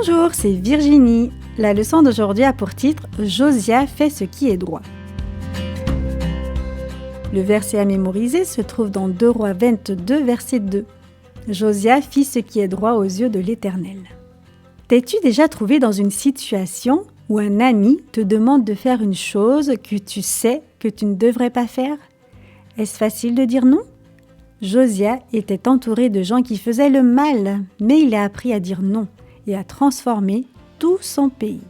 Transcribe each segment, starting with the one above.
Bonjour, c'est Virginie. La leçon d'aujourd'hui a pour titre « Josia fait ce qui est droit ». Le verset à mémoriser se trouve dans 2 Rois 22, verset 2. Josia fit ce qui est droit aux yeux de l'Éternel. T'es-tu déjà trouvé dans une situation où un ami te demande de faire une chose que tu sais que tu ne devrais pas faire? Est-ce facile de dire non? Josia était entouré de gens qui faisaient le mal, mais il a appris à dire non et à transformer tout son pays.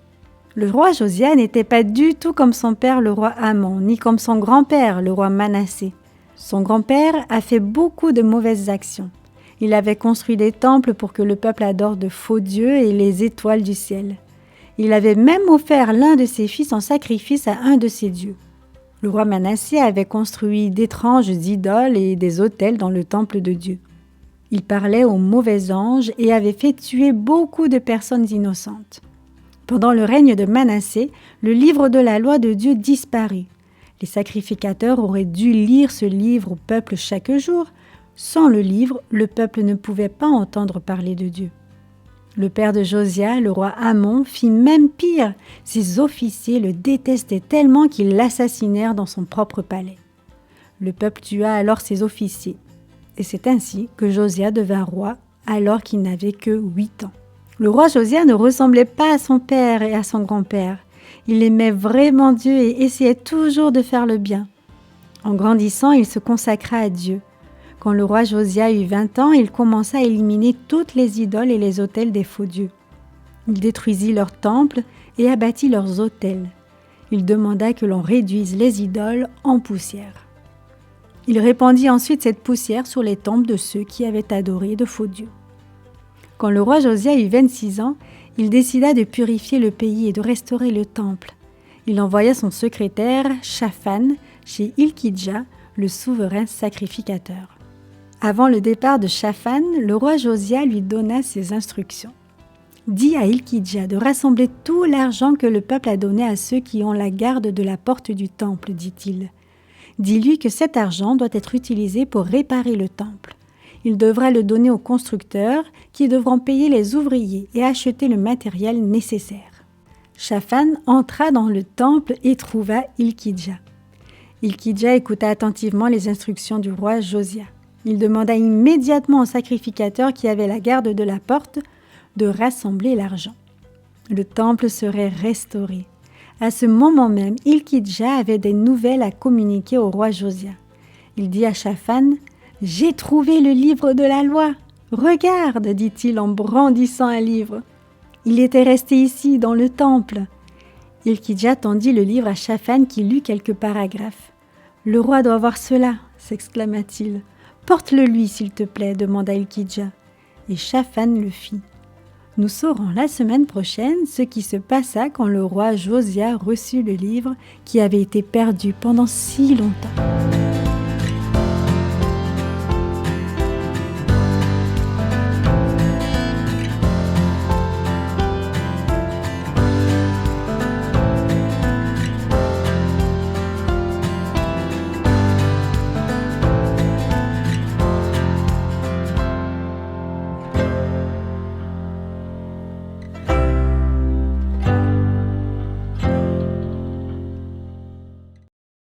Le roi Josia n'était pas du tout comme son père le roi Amon, ni comme son grand-père le roi Manassé. Son grand-père a fait beaucoup de mauvaises actions. Il avait construit des temples pour que le peuple adore de faux dieux et les étoiles du ciel. Il avait même offert l'un de ses fils en sacrifice à un de ses dieux. Le roi Manassé avait construit d'étranges idoles et des autels dans le temple de Dieu. Il parlait aux mauvais anges et avait fait tuer beaucoup de personnes innocentes. Pendant le règne de Manassé, le livre de la loi de Dieu disparut. Les sacrificateurs auraient dû lire ce livre au peuple chaque jour. Sans le livre, le peuple ne pouvait pas entendre parler de Dieu. Le père de Josia, le roi Amon, fit même pire. Ses officiers le détestaient tellement qu'ils l'assassinèrent dans son propre palais. Le peuple tua alors ses officiers. Et c'est ainsi que Josia devint roi alors qu'il n'avait que 8 ans. Le roi Josia ne ressemblait pas à son père et à son grand-père. Il aimait vraiment Dieu et essayait toujours de faire le bien. En grandissant, il se consacra à Dieu. Quand le roi Josia eut 20 ans, il commença à éliminer toutes les idoles et les autels des faux dieux. Il détruisit leurs temples et abattit leurs autels. Il demanda que l'on réduise les idoles en poussière. Il répandit ensuite cette poussière sur les tombes de ceux qui avaient adoré de faux dieux. Quand le roi Josia eut 26 ans, il décida de purifier le pays et de restaurer le temple. Il envoya son secrétaire, Shaphan, chez Hilkidja, le souverain sacrificateur. Avant le départ de Shaphan, le roi Josia lui donna ses instructions. « Dis à Hilkidja de rassembler tout l'argent que le peuple a donné à ceux qui ont la garde de la porte du temple, dit-il. Dis-lui que cet argent doit être utilisé pour réparer le temple. Il devra le donner aux constructeurs qui devront payer les ouvriers et acheter le matériel nécessaire. » Shaphan entra dans le temple et trouva Hilkidja. Hilkidja écouta attentivement les instructions du roi Josia. Il demanda immédiatement au sacrificateur qui avait la garde de la porte de rassembler l'argent. Le temple serait restauré. À ce moment même, Hilkidja avait des nouvelles à communiquer au roi Josia. Il dit à Shaphan « J'ai trouvé le livre de la loi. Regarde, dit-il en brandissant un livre. Il était resté ici, dans le temple. » Hilkidja tendit le livre à Shaphan qui lut quelques paragraphes. « Le roi doit voir cela, s'exclama-t-il. Porte-le lui, s'il te plaît, demanda Hilkidja. Et Shaphan le fit. Nous saurons la semaine prochaine ce qui se passa quand le roi Josia reçut le livre qui avait été perdu pendant si longtemps.